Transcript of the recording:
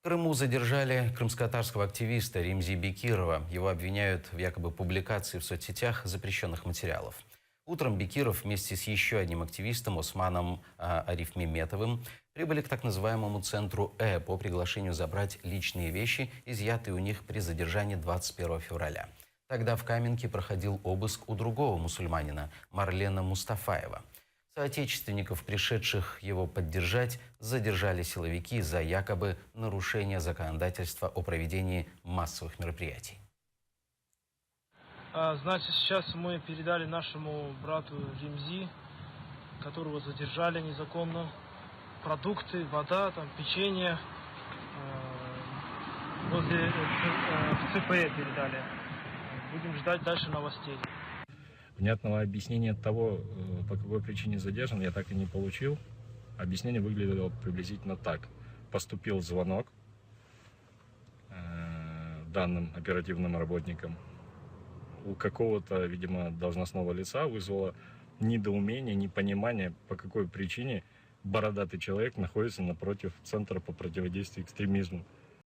Крыму задержали крымско-татарского активиста Римзи Бекирова. Его обвиняют в якобы публикации в соцсетях запрещенных материалов. Утром Бекиров вместе с еще одним активистом Османом Арифмеметовым прибыли к так называемому центру по приглашению забрать личные вещи, изъятые у них при задержании 21 февраля. Тогда в Каменке проходил обыск у другого мусульманина Марлена Мустафаева. Соотечественников, пришедших его поддержать, задержали силовики за якобы нарушение законодательства о проведении массовых мероприятий. Значит, сейчас мы передали нашему брату Римзи, которого задержали незаконно, продукты, вода, там, печенье, возле ЦП передали. Будем ждать дальше новостей. Внятного объяснения того, по какой причине задержан, я так и не получил. Объяснение выглядело приблизительно так. Поступил звонок данным оперативным работникам. У какого-то, видимо, должностного лица вызвало недоумение, непонимание, по какой причине бородатый человек находится напротив Центра по противодействию экстремизму.